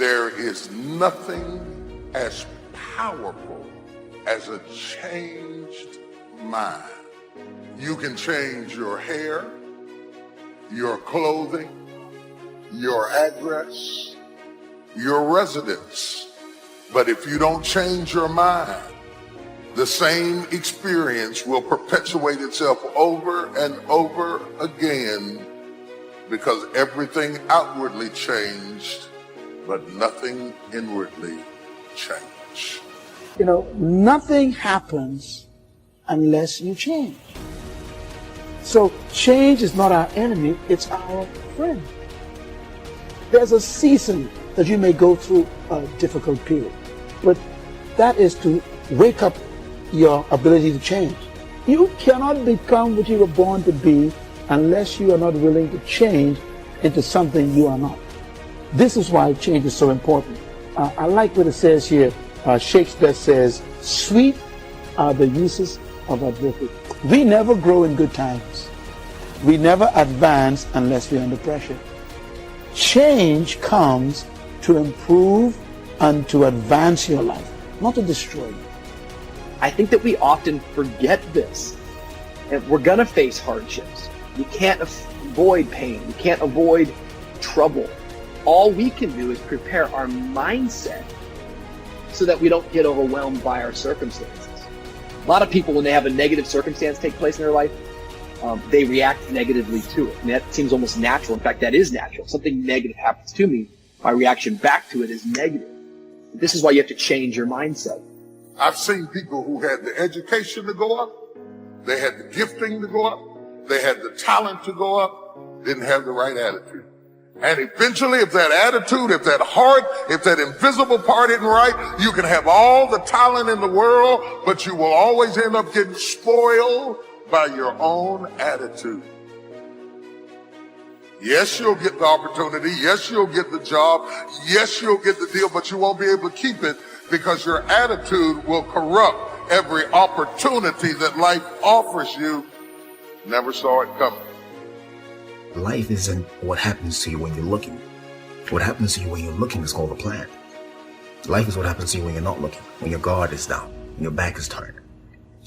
There is nothing as powerful as a changed mind. You can change your hair, your clothing, your address, your residence. But if you don't change your mind, the same experience will perpetuate itself over and over again, because everything outwardly changed, but nothing inwardly changed. You know, nothing happens unless you change. So change is not our enemy, it's our friend. There's a season that you may go through a difficult period, but that is to wake up your ability to change. You cannot become what you were born to be unless you are not willing to change into something you are not. This is why change is so important. I like what it says here. Shakespeare says, "Sweet are the uses of adversity." We never grow in good times. We never advance unless we're under pressure. Change comes to improve and to advance your life, not to destroy you. I think that we often forget this. And we're going to face hardships. You can't avoid pain. You can't avoid trouble. All we can do is prepare our mindset so that we don't get overwhelmed by our circumstances. A lot of people, when they have a negative circumstance take place in their life, they react negatively to it. And that seems almost natural. In fact, that is natural. Something negative happens to me, my reaction back to it is negative. This is why you have to change your mindset. I've seen people who had the education to go up, they had the gifting to go up, they had the talent to go up, didn't have the right attitude. And eventually, if that attitude, if that heart, if that invisible part isn't right, you can have all the talent in the world, but you will always end up getting spoiled by your own attitude. Yes, you'll get the opportunity. Yes, you'll get the job. Yes, you'll get the deal, but you won't be able to keep it because your attitude will corrupt every opportunity that life offers you. Never saw it coming. Life isn't what happens to you when you're looking. What happens to you when you're looking is called a plan. Life is what happens to you when you're not looking, when your guard is down, when your back is turned.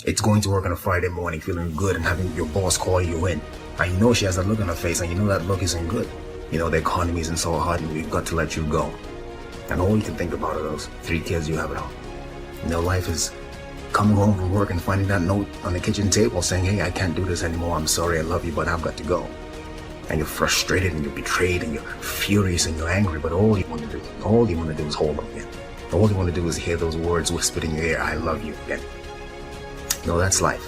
It's going to work on a Friday morning feeling good and having your boss call you in. And you know she has that look on her face and you know that look isn't good. You know the economy isn't so hot and we've got to let you go. And all you can think about are those 3 kids you have at home. You know, life is coming home from work and finding that note on the kitchen table saying, "Hey, I can't do this anymore. I'm sorry, I love you, but I've got to go." And you're frustrated and you're betrayed and you're furious and you're angry, but all you want to do is hold them again. All you want to do is hear those words whispered in your ear, "I love you" again. No, that's life.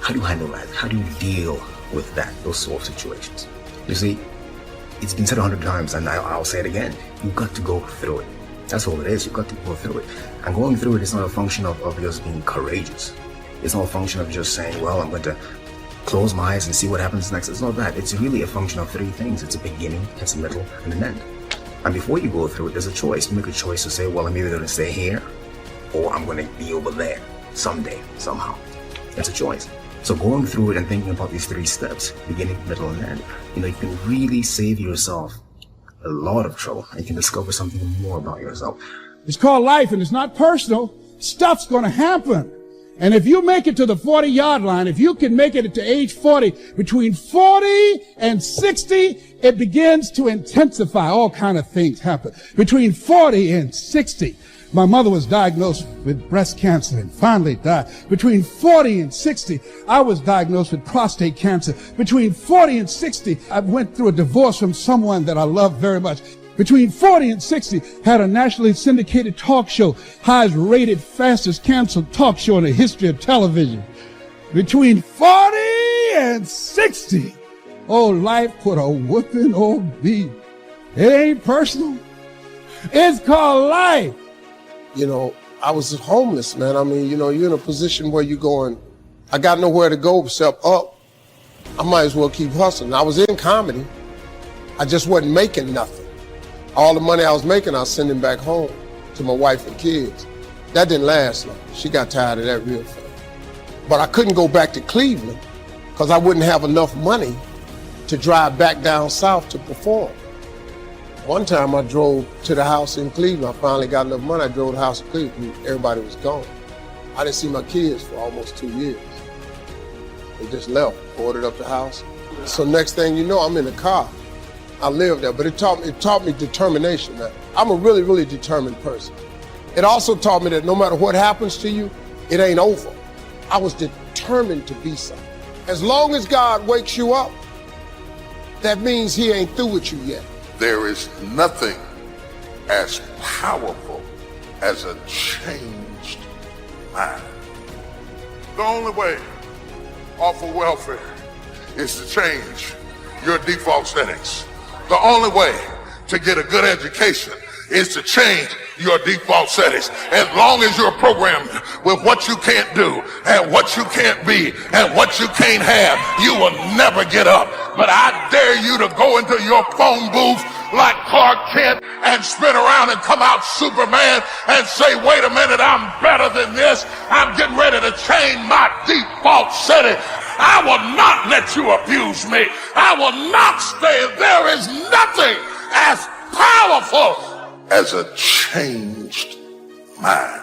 How do you handle that? How do you deal with that, those sort of situations? You see, it's been said 100 times and I'll say it again. You've got to go through it. That's all it is. You've got to go through it. And going through it is not a function of just being courageous. It's not a function of just saying, well, I'm going to close my eyes and see what happens next. It's not that. It's really a function of 3 things. It's a beginning, it's a middle, and an end. And before you go through it, there's a choice. You make a choice to say, well, I'm either going to stay here or I'm going to be over there someday, somehow. It's a choice. So going through it and thinking about these 3 steps, beginning, middle, and end, you know, you can really save yourself a lot of trouble and you can discover something more about yourself. It's called life and it's not personal. Stuff's going to happen. And if you make it to the 40-yard line, if you can make it to age 40, between 40 and 60, it begins to intensify. All kind of things happen. Between 40 and 60, my mother was diagnosed with breast cancer and finally died. Between 40 and 60, I was diagnosed with prostate cancer. Between 40 and 60, I went through a divorce from someone that I loved very much. Between 40 and 60, had a nationally syndicated talk show, highest rated, fastest canceled talk show in the history of television. Between 40 and 60, oh, life put a whooping on me. It ain't personal. It's called life. You know, I was homeless, man. I mean, you know, you're in a position where you're going, I got nowhere to go except up. I might as well keep hustling. I was in comedy. I just wasn't making nothing. All the money I was making, I was sending back home to my wife and kids. That didn't last long. She got tired of that real fast. But I couldn't go back to Cleveland because I wouldn't have enough money to drive back down south to perform. One time I drove to the house in Cleveland. I finally got enough money. I drove to the house in Cleveland. Everybody was gone. I didn't see my kids for almost 2 years. They just left, boarded up the house. So next thing you know, I'm in the car. I lived there, but it taught me determination, man. I'm a really, really determined person. It also taught me that no matter what happens to you, it ain't over. I was determined to be something. As long as God wakes you up, that means he ain't through with you yet. There is nothing as powerful as a changed mind. The only way off of welfare is to change your default settings. The only way to get a good education is to change your default settings. As long as you're programmed with what you can't do and what you can't be and what you can't have, you will never get up. But I dare you to go into your phone booth like Clark Kent and spin around and come out Superman and say, wait a minute, I'm better than this. I'm getting ready to change my default setting. I will not let you abuse me. I will not stay. There is nothing as powerful as a changed mind.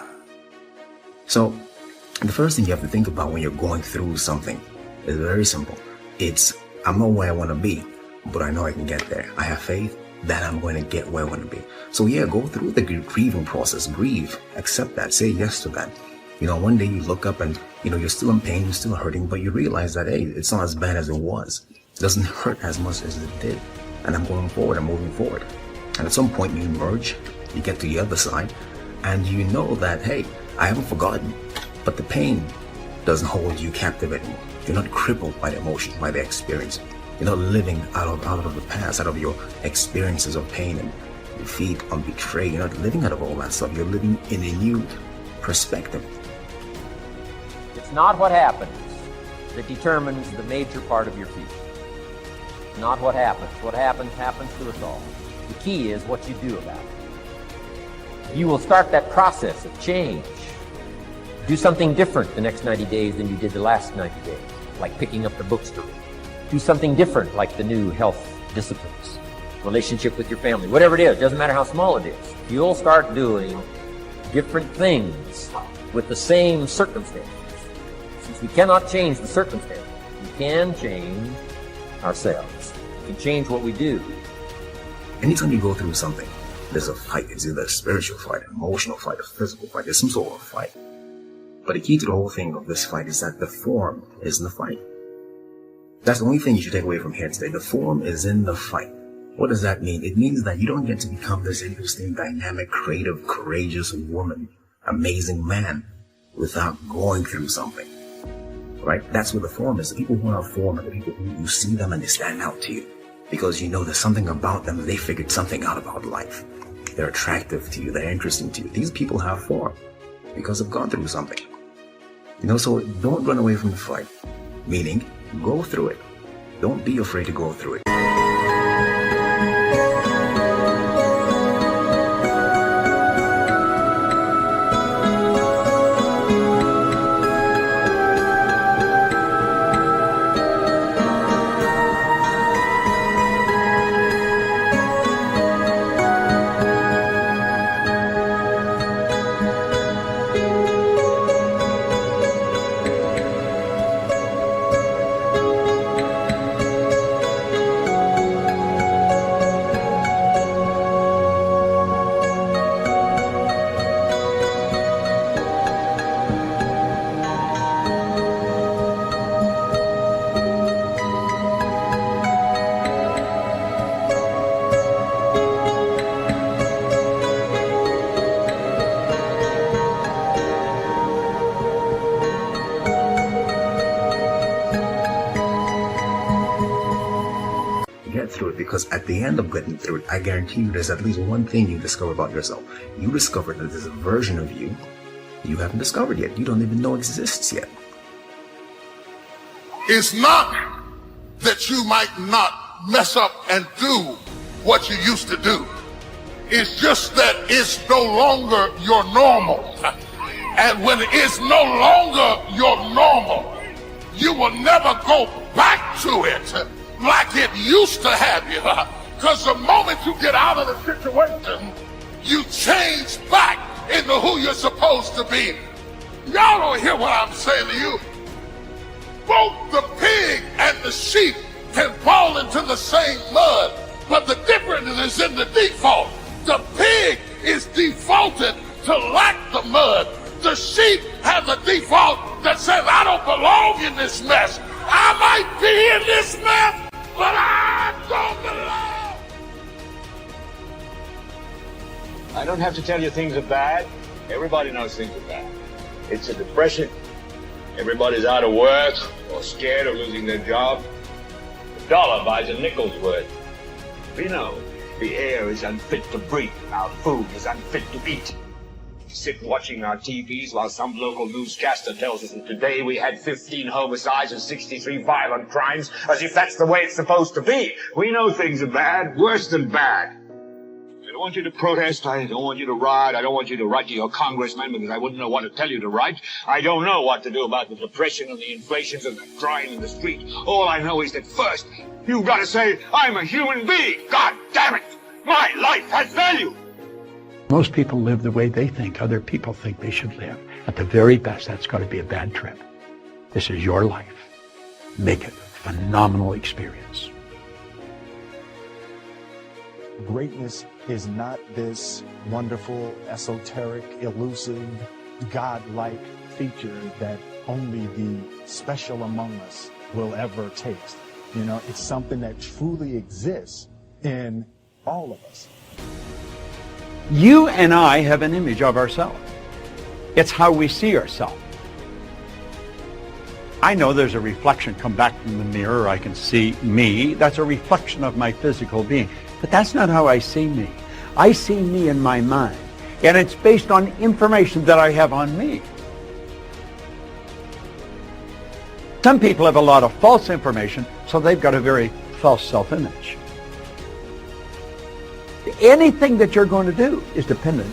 So, the first thing you have to think about when you're going through something is very simple. It's, I'm not where I want to be, but I know I can get there. I have faith that I'm going to get where I want to be. So yeah, go through the grieving process. Grieve. Accept that. Say yes to that. You know, one day you look up and, you know, you're still in pain, you're still hurting, but you realize that, hey, it's not as bad as it was. It doesn't hurt as much as it did. And I'm going forward, I'm moving forward. And at some point you emerge, you get to the other side, and you know that, hey, I haven't forgotten, but the pain doesn't hold you captive anymore. You're not crippled by the emotion, by the experience. You're not living out of the past, out of your experiences of pain and defeat or betrayal. You're not living out of all that stuff. You're living in a new perspective. It's not what happens that determines the major part of your future. It's not what happens. What happens to us all. The key is what you do about it. You will start that process of change. Do something different the next 90 days than you did the last 90 days, like picking up the books to read. Do something different, like the new health disciplines, relationship with your family, whatever it is, doesn't matter how small it is. You'll start doing different things with the same circumstances. Since we cannot change the circumstances, we can change ourselves. We can change what we do. Anytime you go through something, there's a fight. It's either a spiritual fight, an emotional fight, a physical fight. There's some sort of fight. But the key to the whole thing of this fight is that the form is in the fight. That's the only thing you should take away from here today. The form is in the fight. What does that mean? It means that you don't get to become this interesting, dynamic, creative, courageous woman, amazing man without going through something. Right? That's what the form is. The people who are form are the people who you see them and they stand out to you. Because you know there's something about them. They figured something out about life. They're attractive to you. They're interesting to you. These people have form because they've gone through something. You know, so don't run away from the fight. Meaning, go through it. Don't be afraid to go through it. Through it, because at the end of getting through it, I guarantee you there's at least one thing you discover about yourself. You discover that there's a version of you haven't discovered yet. You don't even know exists yet. It's not that you might not mess up and do what you used to do. It's just that it's no longer your normal. And when it's no longer your normal, you will never go back to it like it used to have you. Because the moment you get out of the situation, you change back into who you're supposed to be. Y'all don't hear what I'm saying to you. Both the pig and the sheep can fall into the same mud, but the difference is in the default. The pig is defaulted to lack the mud. The sheep has a default that says, I don't belong in this mess. I might be in this mess, but I don't belong. I don't have to tell you things are bad. Everybody knows things are bad. It's a depression. Everybody's out of work or scared of losing their job. The dollar buys a nickel's worth. We know the air is unfit to breathe. Our food is unfit to eat. We sit watching our TVs while some local newscaster tells us that today we had 15 homicides and 63 violent crimes, as if that's the way it's supposed to be. We know things are bad, worse than bad. I don't want you to protest. I don't want you to riot. I don't want you to write to your congressman because I wouldn't know what to tell you to write. I don't know what to do about the depression and the inflations and the crying in the street. All I know is that first, you've got to say, I'm a human being. God damn it. My life has value. Most people live the way they think other people think they should live. At the very best, that's got to be a bad trip. This is your life. Make it a phenomenal experience. Greatness is not this wonderful, esoteric, elusive, God-like feature that only the special among us will ever taste. You know, it's something that truly exists in all of us. You and I have an image of ourselves. It's how we see ourselves. I know there's a reflection come back from the mirror. I can see me. That's a reflection of my physical being. But that's not how I see me. I see me in my mind. And it's based on information that I have on me. Some people have a lot of false information, so they've got a very false self-image. Anything that you're going to do is dependent.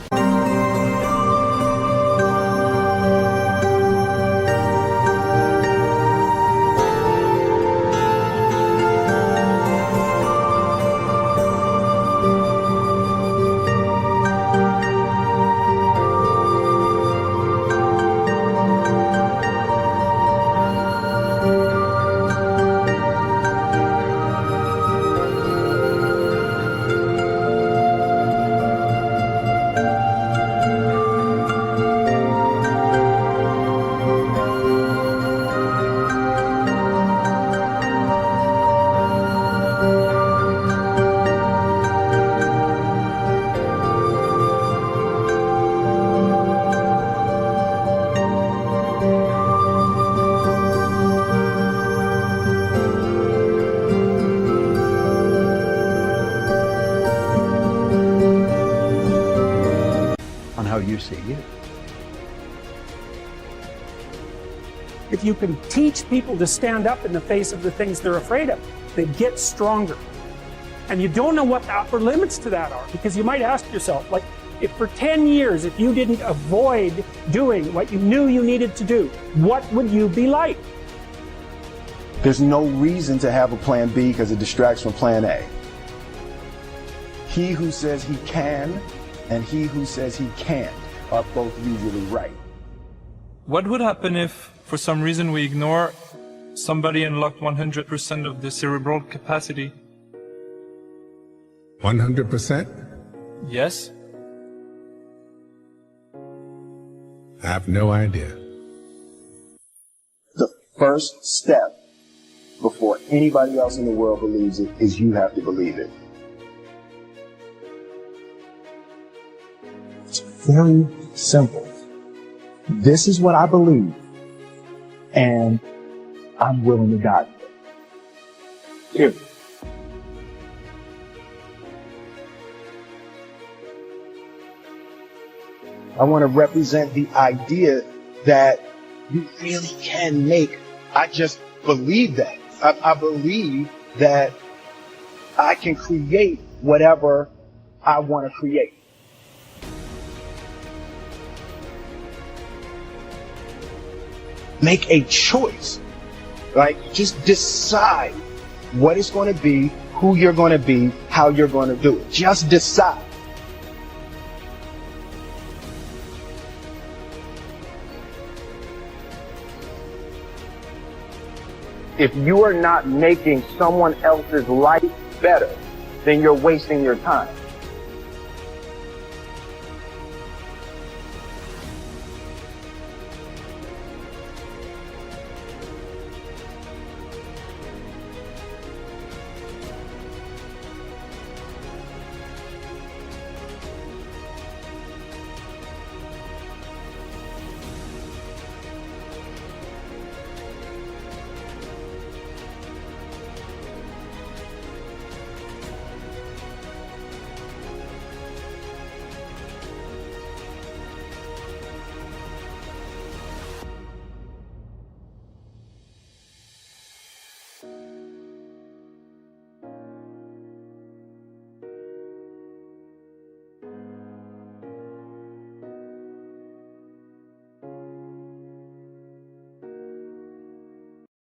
How you see you. If you can teach people to stand up in the face of the things they're afraid of, they get stronger. And you don't know what the upper limits to that are, because you might ask yourself, like, if for 10 years, if you didn't avoid doing what you knew you needed to do, what would you be like? There's no reason to have a plan B because it distracts from plan A. He who says he can and he who says he can't are both usually right. What would happen if, for some reason, we ignore somebody unlocked 100% of the cerebral capacity? 100%? Yes. I have no idea. The first step before anybody else in the world believes it is you have to believe it. It's very simple. This is what I believe, and I'm willing to die for it. Here. I want to represent the idea that you really can make. I just believe that. I believe that I can create whatever I want to create. Make a choice. Like, just decide what it's going to be, who you're going to be, how you're going to do it. Just decide. If you are not making someone else's life better, then you're wasting your time.